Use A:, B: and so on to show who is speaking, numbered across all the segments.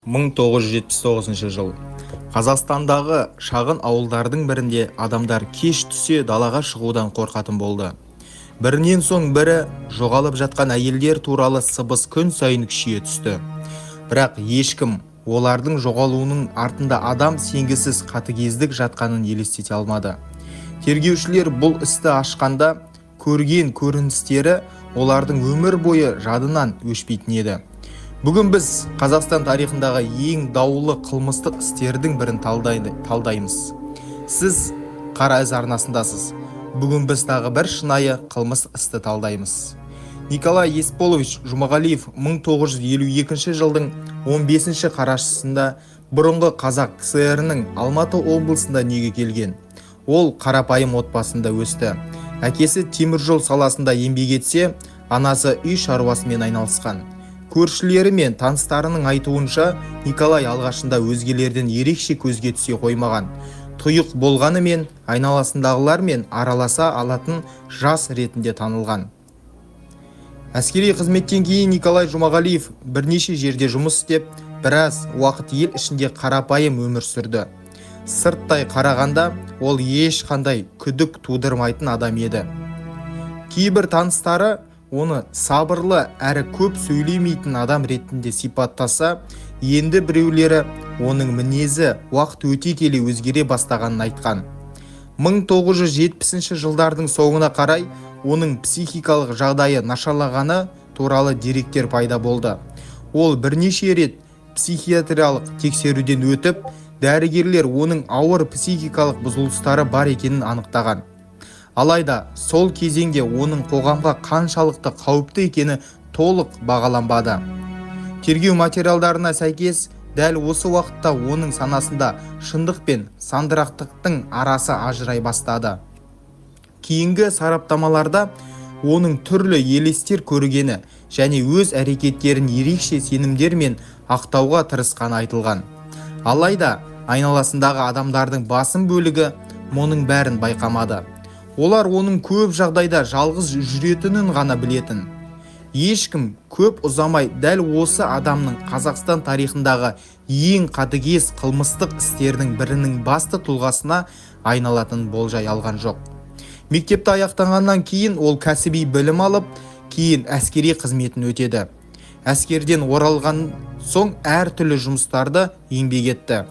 A: 1979 жыл. Қазақстандағы шағын ауылдардың бірінде адамдар кеш түсе далаға шығудан қорқатын болды. Бірінен соң бірі жоғалып жатқан әйелдер туралы сыбыс күн сайын күшейе түсті. Бірақ ешкім олардың жоғалуының артында адам сенгісіз қатыгездік жатқанын елестете алмады. Тергеушілер бұл істі ашқанда көрген көріністері олардың өмір бойы жадынан өшпейтін еді. Бүгін біз Қазақстан тарихындағы ең даулы қылмыстық істердің бірін талдаймыз. Сіз Қара із арнасындасыз. Бүгін біз тағы бір шынайы қылмыс істі талдаймыз. Николай Есполович Жұмағалиев 1952 жылдың 15 қарашасында бұрынғы Қазақ КСР-ның Алматы облысында дүниеге келген. Ол қарапайым отбасында өсті. Әкесі теміржол саласында еңбек етсе, анасы үй шаруасымен айналысқан. Көршілері мен таныстарының айтуынша, Николай алғашында өзгелерден ерекше көзге түсе қоймаған. Тұйық болғанымен айналасындағылармен араласа алатын жас ретінде танылған. Әскери қызметтен кейін Николай Жұмағалиев бірнеше жерде жұмыс істеп, біраз уақыт ел ішінде қарапайым өмір сүрді. Сырттай қарағанда ол ешқандай күдік тудырмайтын адам еді. Кейбір таныстары оны сабырлы әрі көп сөйлемейтін адам ретінде сипаттаса, енді біреулері оның мінезі уақыт өте келе өзгере бастағанын айтқан. 1970 жылдардың соңына қарай оның психикалық жағдайы нашарлағаны туралы деректер пайда болды. Ол бірнеше рет психиатриялық тексеруден өтіп, дәрігерлер оның ауыр психикалық бұзылыстары бар екенін анықтаған. Алайда сол кезеңде оның қоғамға қаншалықты қауіпті екені толық бағаланбады. Тергеу материалдарына сәйкес, дәл осы уақытта оның санасында шындық пен сандырақтықтың арасы ажырай бастады. Кейінгі сараптамаларда оның түрлі елестер көргені және өз әрекеттерін ерекше сенімдермен ақтауға тырысқаны айтылған. Алайда айналасындағы адамдардың басым бөлігі мұның бәрін байқамады. Олар оның көп жағдайда жалғыз жүретінін ғана білетін. Ешкім көп ұзамай дәл осы адамның Қазақстан тарихындағы ең қатыгез қылмыстық істердің бірінің басты тұлғасына айналатын болжай алған жоқ. Мектепті аяқтағаннан кейін ол кәсіби білім алып, кейін әскери қызметін өтеді. Әскерден оралған соң әртүрлі жұмыстарды еңбек етті.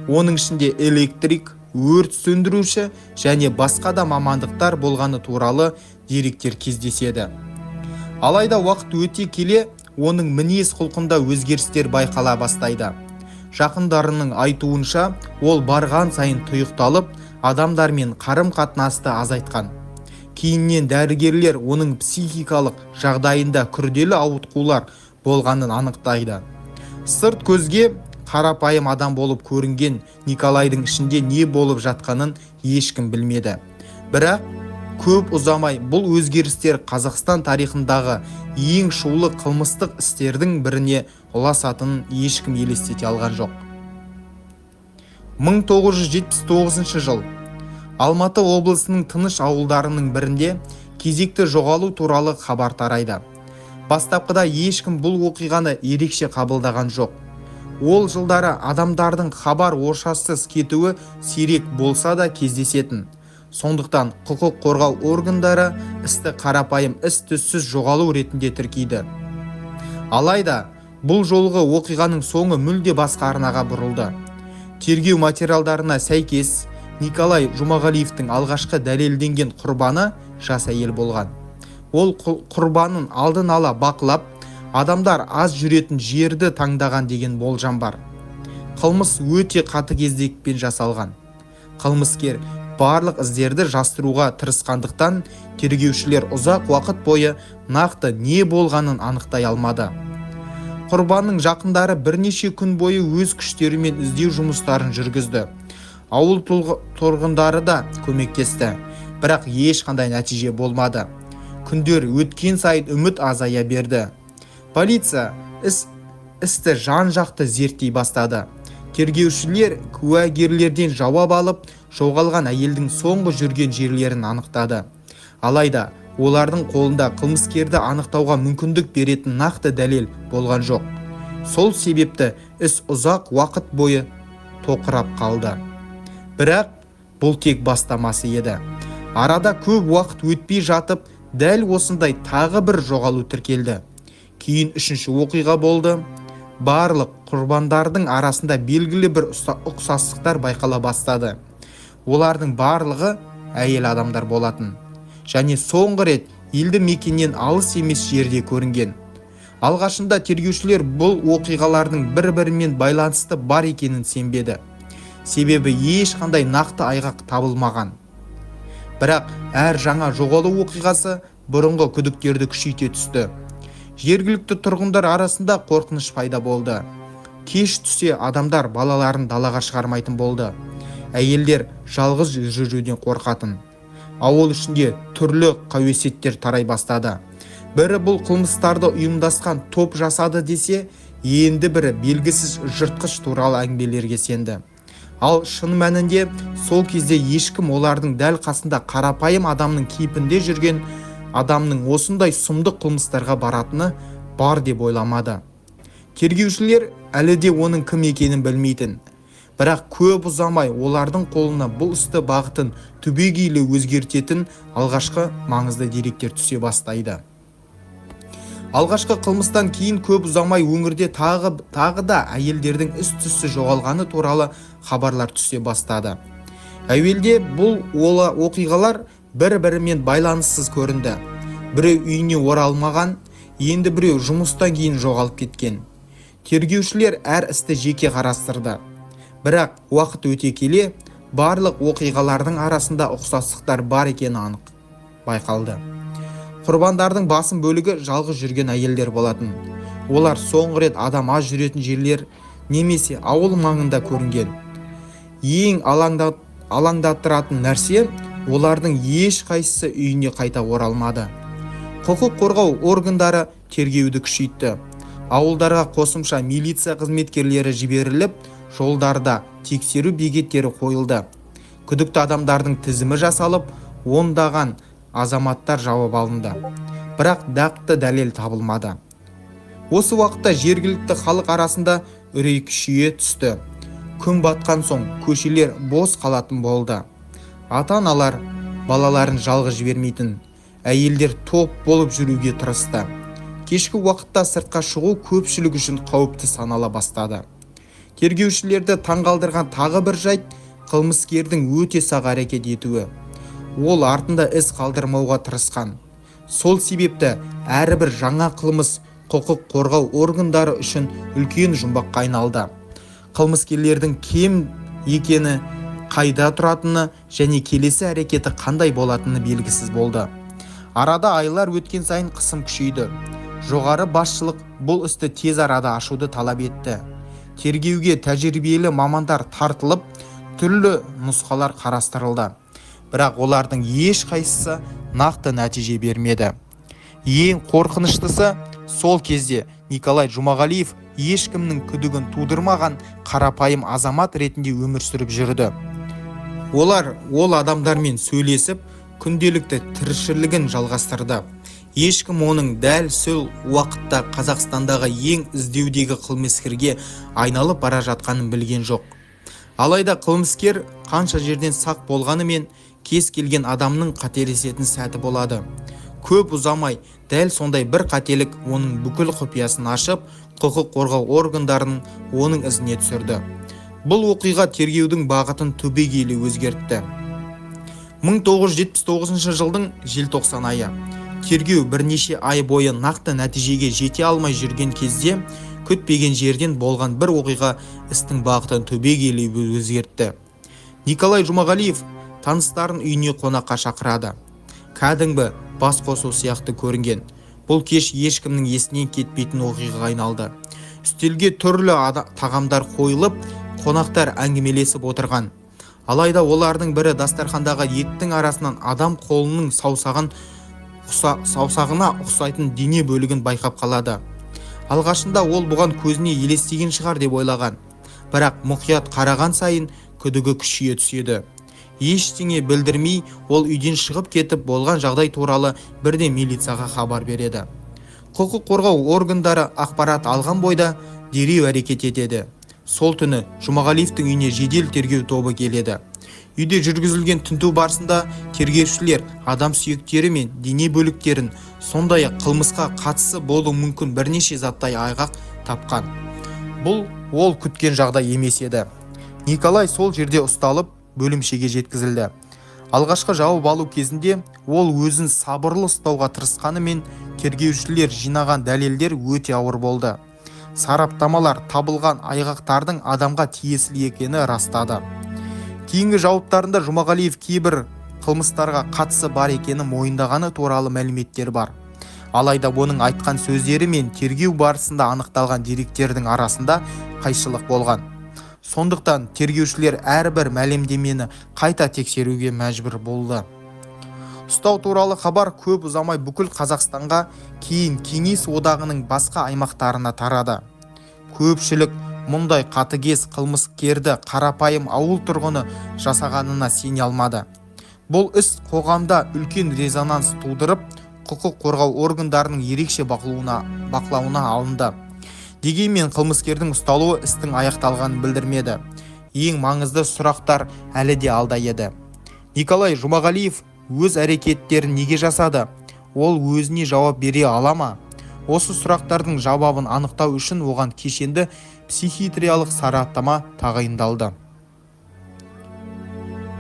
A: Оның ішінде электрик, өрт сөндіруші және басқа да мамандықтар болғаны туралы деректер кездеседі. Алайда уақыт өте келе оның мінез құлқында өзгерістер байқала бастайды. Жақындарының айтуынша, ол барған сайын тұйықталып, адамдармен қарым-қатынасты азайтқан. Кейіннен дәрігерлер оның психикалық жағдайында күрделі ауытқулар болғанын анықтайды. Сырт көзге қарапайым адам болып көрінген Николайдың ішінде не болып жатқанын ешкім білмеді. Бірақ көп ұзамай бұл өзгерістер Қазақстан тарихындағы ең шулы қылмыстық істердің біріне ұласатынын ешкім елестете алған жоқ. 1979 жыл. Алматы облысының тыныш ауылдарының бірінде кезекті жоғалу туралы хабар тарайды. Бастапқыда ешкім бұл оқиғаны ерекше қабылдаған жоқ. Ол жылдары адамдардың хабар-ошарсыз кетуі сирек болса да кездесетін. Сондықтан құқық қорғау органдары істі қарапайым із-түзсіз жоғалу ретінде тіркейді. Алайда бұл жолғы оқиғаның соңы мүлде басқа арнаға бұрылды. Тергеу материалдарына сәйкес, Николай Жұмағалиевтің алғашқы дәлелденген құрбаны жас әйел болған. Ол құрбанын алдын ала бақылап, адамдар аз жүретін жерді таңдаған деген болжам бар. Қылмыс өте қатыгездікпен жасалған. Қылмыскер барлық іздерді жастыруға тырысқандықтан, тергеушілер ұзақ уақыт бойы нақты не болғанын анықтай алмады. Құрбанның жақындары бірнеше күн бойы өз күштерімен іздеу жұмыстарын жүргізді. Ауыл тұрғындары да көмектесті, бірақ ешқандай нәтиже болмады. Күндер өткен сайын үміт азая берді. Полиция істі жан-жақты зерттей бастады. Тергеушілер куәгерлерден жауап алып, жоғалған әйелдің соңғы жүрген жерлерін анықтады. Алайда олардың қолында қылмыскерді анықтауға мүмкіндік беретін нақты дәлел болған жоқ. Сол себепті іс ұзақ уақыт бойы тоқырап қалды. Бірақ бұл тек бастамасы еді. Арада көп уақыт өтпей жатып, дәл осындай тағы бір жоғалу тіркелді. Кейін үшінші оқиға болды. Барлық құрбандардың арасында белгілі бір ұқсастықтар байқала бастады. Олардың барлығы әйел адамдар болатын. Және соңғы рет елді мекеннен алыс емес жерде көрінген. Алғашында тергеушілер бұл оқиғалардың бір-бірімен байланысты бар екенін сенбеді. Себебі ешқандай нақты айғақ табылмаған. Бірақ әр жаңа жоғалу оқиғасы бұрынғы күдіктерді күшейте түсті. Жергілікті тұрғындар арасында қорқыныш пайда болды. Кеш түсе адамдар балаларын далаға шығармайтын болды. Әйелдер жалғыз жүруден қорқатын. Ауыл ішінде түрлі қауесеттер тарай бастады. Бірі бұл қылмыстарды ұйымдасқан топ жасады десе, енді бірі белгісіз жыртқыш туралы әңгімелерге сенді. Ал шын мәнінде сол кезде ешкім олардың дәл қасында қарапайым адамның кейпінде жүрген адамның осындай сұмдық қылмыстарға баратыны бар деп ойламады. Тергеушілер әлі де оның кім екенін білмейтін. Бірақ көп ұзамай олардың қолына бұл істі бағытын түбегейлі өзгертетін алғашқы маңызды деректер түсе бастайды. Алғашқы қылмыстан кейін көп ұзамай өңірде тағы да әйелдердің із-түзсіз жоғалғаны туралы хабарлар түсе бастады. Әуелде бұл оқиғалар бір-бірімен байланыссыз көрінді. Біреу үйіне оралмаған, енді біреу жұмыстан кейін жоғалып кеткен. Тергеушілер әр істі жеке қарастырды. Бірақ уақыт өте келе барлық оқиғалардың арасында ұқсастықтар бар екені анық байқалды. Құрбандардың басым бөлігі жалғыз жүрген әйелдер болатын. Олар соңғы рет адам аз жүретін жерлер немесе ауыл маңында көрінген. Ең алаңдатыратын нәрсе, олардың ешқайсысы үйіне қайта оралмады. Құқық қорғау органдары тергеуді күшейтті. Ауылдарға қосымша милиция қызметкерлері жіберіліп, жолдарда тексеру бекеттері қойылды. Күдікті адамдардың тізімі жасалып, ондаған азаматтар жауап алынды. Бірақ нақты дәлел табылмады. Осы уақытта жергілікті халық арасында үрей күшейе түсті. Күн батқан соң көшелер бос қалатын болды. Ата-аналар балаларын жалғыз жібермейтін, әйелдер топ болып жүруге тырысты. Кешкі уақытта сыртқа шығу көпшілік үшін қауіпті санала бастады. Тергеушілерді таңғалдырған тағы бір жайт қылмыскердің өте сақ әрекет етуі. Ол артында із қалдырмауға тырысқан. Сол себепті әрбір жаңа қылмыс құқық қорғау органдары үшін үлкен жұмбаққа айналды. Қылмыскерлердің кем екені, қайда тұратыны және келесі әрекеті қандай болатыны белгісіз болды. Арада айлар өткен сайын қысым күшейді. Жоғары басшылық бұл істі тез арада ашуды талап етті. Тергеуге тәжірибелі мамандар тартылып, түрлі нұсқалар қарастырылды. Бірақ олардың ешқайсысы нақты нәтиже бермеді. Ең қорқыныштысы, сол кезде Николай Жұмағалиев ешкімнің күдігін тудырмаған қарапайым азамат ретінде өмір сүріп жүрді. Олар ол адамдармен сөйлесіп, күнделікті тіршілігін жалғастырды. Ешкім оның дәл сол уақытта Қазақстандағы ең іздеудегі қылмыскерге айналып бара жатқанын білген жоқ. Алайда қылмыскер қанша жерден сақ болғанымен кез келген адамның қателесетін сәті болады. Көп ұзамай дәл сондай бір қателік оның бүкіл құпиясын ашып, құқық қорғау органдарының оның ізіне түсірді. Бұл оқиға тергеудің бағытын түбегейлі өзгертті. 1979 жылдың желтоқсан айы. Тергеу бірнеше ай бойы нақты нәтижеге жете алмай жүрген кезде, күтпеген жерден болған бір оқиға істің бағытын түбегейлі өзгертті. Николай Жұмағалиев таныстарын үйіне қонаққа шақырады. Кәдімгі бас қосу сияқты көрінген. Бұл кеш ешкімнің есінен кетпейтін оқиғаға айналды. Үстелге түрлі тағамдар қойылып, қонақтар әңгімелесіп отырған. Алайда олардың бірі дастархандағы еттің арасынан адам қолының саусағына ұқсайтын дене бөлігін байқап қалады. Алғашында ол бұған көзіне елестеген шығар деп ойлаған. Бірақ мұқият қараған сайын күдігі күшейе түседі. Ештеңе білдірмей, ол үйден шығып кетіп болған жағдай туралы бірден милицияға хабар береді. Құқық қорғау органдары ақпарат алған бойда дереу әрекет етеді. Сол түні Жұмағалиевтің үйіне жедел тергеу тобы келеді. Үйде жүргізілген тінту барысында тергеушілер адам сүйектері мен дене бөліктерін, сондай-ақ қылмысқа қатысы болуы мүмкін бірнеше заттай айғақ тапқан. Бұл ол күткен жағдай емес еді. Николай сол жерде ұсталып, бөлімшеге жеткізілді. Алғашқы жауап алу кезінде ол өзін сабырлы ұстауға тырысқанымен, тергеушілер жинаған дәлелдер өте ауыр болды. Сараптамалар табылған айғақтардың адамға тиесілі екені растады. Кейінгі жауаптарында Жұмағалиев кейбір қылмыстарға қатысы бар екені мойындағаны туралы мәліметтер бар. Алайда оның айтқан сөздері мен тергеу барысында анықталған деректердің арасында қайшылық болған. Сондықтан тергеушілер әрбір мәлімдемені қайта тексеруге мәжбүр болды. Ұстау туралы хабар көп ұзамай бүкіл Қазақстанға, кейін Кеңес одағының басқа аймақтарына тарады. Көпшілік мұндай қатыгез қылмыскерді қарапайым ауыл тұрғыны жасағанына сене алмады. Бұл іс қоғамда үлкен резонанс тудырып, құқық қорғау органдарының ерекше бақылауына алынды. Дегенмен қылмыскердің ұсталуы істің аяқталғанын білдірмеді. Ең маңызды сұрақтар әлі де алда еді. Николай Жұмағалиев өз әрекеттерін неге жасады? Ол өзіне жауап бере ала ма? Осы сұрақтардың жауабын анықтау үшін оған кешенді психиатриялық сараптама тағайындалды.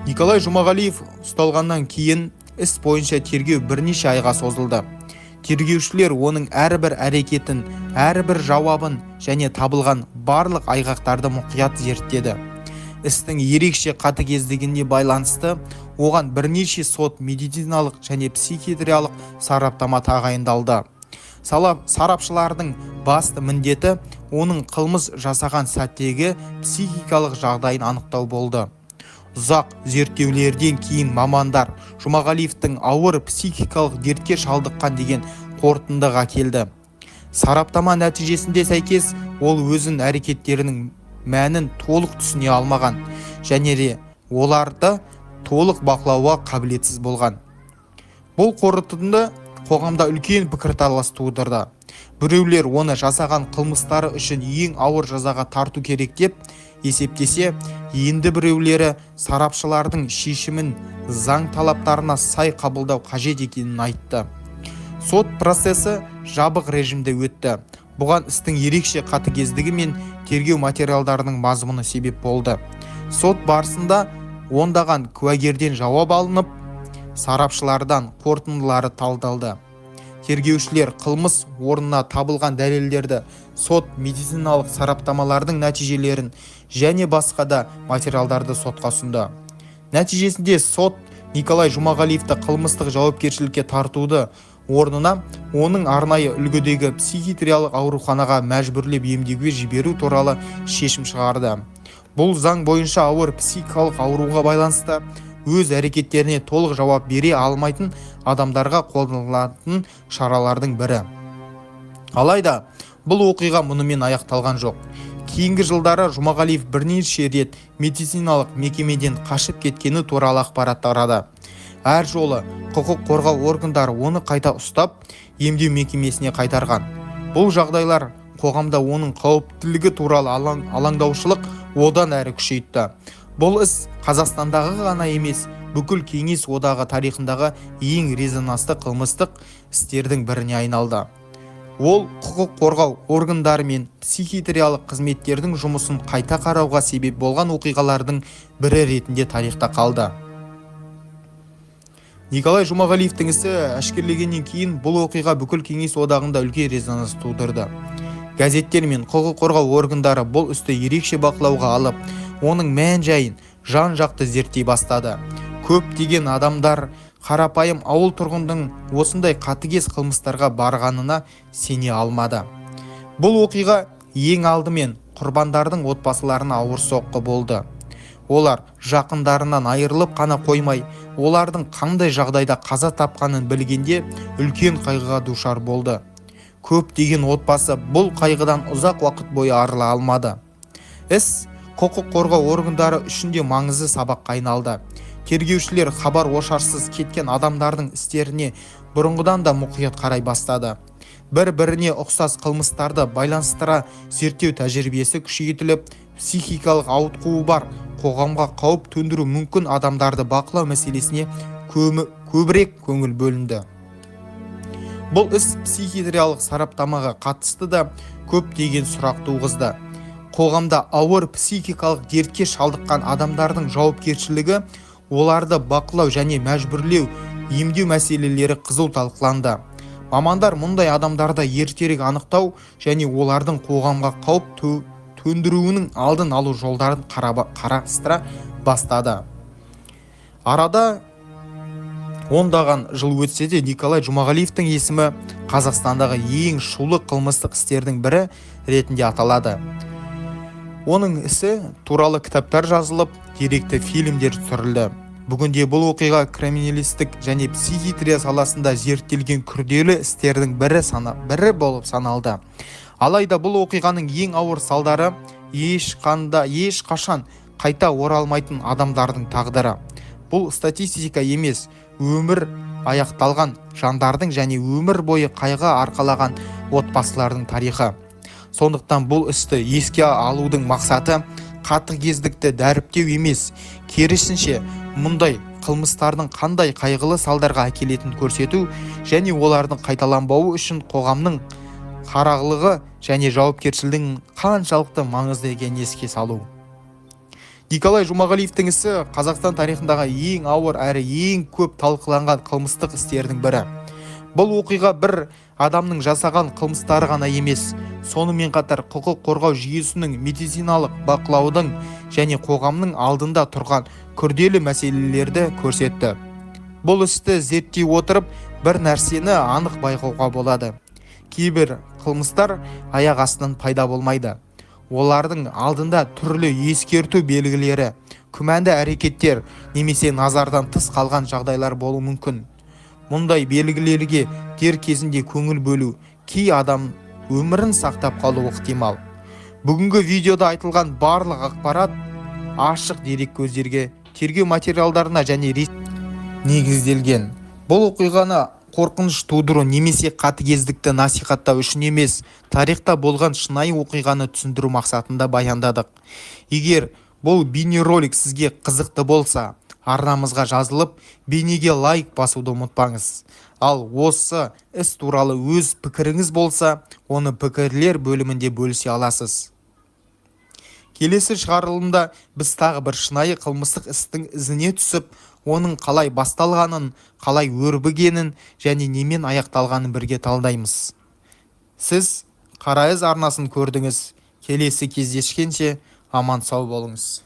A: Николай Жұмағалиев ұсталғаннан кейін іс бойынша тергеу бірнеше айға созылды. Тергеушілер оның әрбір әрекетін, әрбір жауабын және табылған барлық айғақтарды мұқият зерттеді. Істің ерекше қатыгездігіне байланысты оған бірнеше сот, медициналық және психиатриялық сараптама тағайындалды. Сарапшылардың басты міндеті оның қылмыс жасаған сәттегі психикалық жағдайын анықтау болды. Ұзақ зерттеулерден кейін мамандар Жұмағалиевтің ауыр психикалық дертке шалдыққан деген қорытындыға келді. Сараптама нәтижесінде сәйкес ол өзін әрекеттерінің мәнін толық түсіне алмаған және де оларды толық бақылауға қабілетсіз болған. Бұл қорытынды қоғамда үлкен пікірталас тудырды. Біреулер оны жасаған қылмыстары үшін ең ауыр жазаға тарту керек деп есептесе, енді біреулері сарапшылардың шешімін заң талаптарына сай қабылдау қажет екенін айтты. Сот процесі жабық режимде өтті. Бұған істің ерекше қатыгездігі мен тергеу материалдарының мазмұны себеп болды. Сот барысында ондаған куәгерден жауап алынып, сарапшылардан қорытындылары талдалды. Тергеушілер қылмыс орнына табылған дәлелдерді, сот медициналық сараптамалардың нәтижелерін және басқа да материалдарды сотқа ұсынды. Нәтижесінде сот Николай Жұмағалиевті қылмыстық жауапкершілікке тартуды орнына оның арнайы үлгідегі психиатриялық ауруханаға мәжбүрлеп емдеуге жіберу туралы шешім шығарды. Бұл заң бойынша ауыр психикалық ауруға байланысты өз әрекеттеріне толық жауап бере алмайтын адамдарға қолданылатын шаралардың бірі. Алайда, бұл оқиға мұнымен аяқталған жоқ. Кейінгі жылдары Жұмағалиев бірнеше рет медициналық мекемеден қашып кеткені туралы ақпарат тарады. Әр жолы құқық қорғау органдары оны қайта ұстап, емдеу мекемесіне қайтарған. Бұл жағдайлар қоғамда оның қауіптілігі туралы алаңдаушылық одан әрі күшейтті. Бұл іс Қазақстандағы ғана емес, бүкіл Кеңес одағы тарихындағы ең резонансты қылмыстық істердің біріне айналды. Ол құқық қорғау органдары мен психиатриялық қызметтердің жұмысын қайта қарауға себеп болған оқиғалардың бірі ретінде тарихта қалды. Николай Жұмағалиевтің ісі әшкереленгеннен кейін бұл оқиға бүкіл Кеңес одағында үлкен резонанс тудырды. Газеттер мен құқық қорғау органдары бұл істі ерекше бақылауға алып, оның мән-жайын жан-жақты зерттей бастады. Көптеген адамдар қарапайым ауыл тұрғындың осындай қатыгез қылмыстарға барғанына сене алмады. Бұл оқиға ең алдымен құрбандардың отбасыларына ауыр соққы болды. Олар жақындарынан айырылып қана қоймай, олардың қандай жағдайда қаза тапқанын білгенде үлкен қайғыға душар болды. Көптеген отбасы бұл қайғыдан ұзақ уақыт бойы арыла алмады. Іс құқық қорғау органдары үшін де маңызды сабаққа айналды. Тергеушілер хабар ошарсыз кеткен адамдардың істеріне бұрынғыдан да мұқият қарай бастады. бір-біріне ұқсас қылмыстарды байланыстыра зерттеу тәжірибесі күшейтіліп, психикалық ауытқуы бар, қоғамға қауіп төндіру мүмкін адамдарды бақылау мәселесіне көбірек көңіл бөлінді. Бұл іс психиатриялық сараптамаға қатысты да көптеген сұрақ туғызды. Қоғамда ауыр психикалық дертке шалдыққан адамдардың жауапкершілігі, оларды бақылау және мәжбүрлеу, емдеу мәселелері қызу талқыланды. Мамандар мұндай адамдарды ертерек анықтау және олардың қоғамға қауіп төндіруінің алдын алу жолдарын қарастыра бастады. Арада ондаған жыл өтсе де, Николай Жұмағалиевтің есімі Қазақстандағы ең шулы қылмыстық істердің бірі ретінде аталады. Оның ісі туралы кітаптар жазылып, деректі фильмдер түсірілді. Бүгінде бұл оқиға криминалистік және психиатрия саласында зерттелген күрделі істердің бірі болып саналды. Алайда бұл оқиғаның ең ауыр салдары ешқашан қайта оралмайтын адамдардың тағдыры. Бұл статистика емес, өмір аяқталған жандардың және өмір бойы қайғы арқалаған отбасылардың тарихы. Сондықтан бұл істі еске алудың мақсаты қатыгездікті дәріптеу емес, керісінше мұндай қылмыстардың қандай қайғылы салдарға әкелетінін көрсету және олардың қайталанбауы үшін қоғамның қарағылығы және жауапкершілігінің қаншалықты маңызды екенін еске салу. Николай Жұмағалиевтің ісі Қазақстан тарихындағы ең ауыр әрі ең көп талқыланған қылмыстық істердің бірі. Бұл оқиға бір адамның жасаған қылмыстары ғана емес, сонымен қатар құқық қорғау жүйесінің, медициналық бақылаудың және қоғамның алдында тұрған күрделі мәселелерді көрсетті. Бұл істі зерттей отырып, бір нәрсені анық байқауға болады. Кейбір қылмыстар аяқ астынан пайда болмайды. Олардың алдында түрлі ескерту белгілері, күмәнді әрекеттер немесе назардан тыс қалған жағдайлар болуы мүмкін. Мұндай белгілерге дер кезінде көңіл бөлу кей адам өмірін сақтап қалуы ықтимал. Бүгінгі видеода айтылған барлық ақпарат ашық дерек көздерге, тергеу материалдарына және негізделген. Бұл оқиғаны қорқыныш тудыру немесе қатыгездікті насихаттау үшін емес, тарихта болған шынайы оқиғаны түсіндіру мақсатында баяндадық. Егер бұл бейнеролик сізге қызықты болса, арнамызға жазылып, бейнеге лайк басуды ұмытпаңыз. Ал осы іс туралы өз пікіріңіз болса, оны пікірлер бөлімінде бөлісе аласыз. Келесі шығарылымда біз тағы бір шынайы қылмыстық істің ізіне түсіп, оның қалай басталғанын, қалай өрбігенін және немен аяқталғанын бірге талдаймыз. Сіз Қара Із арнасын көрдіңіз. Келесі кездескенше аман сау болыңыз.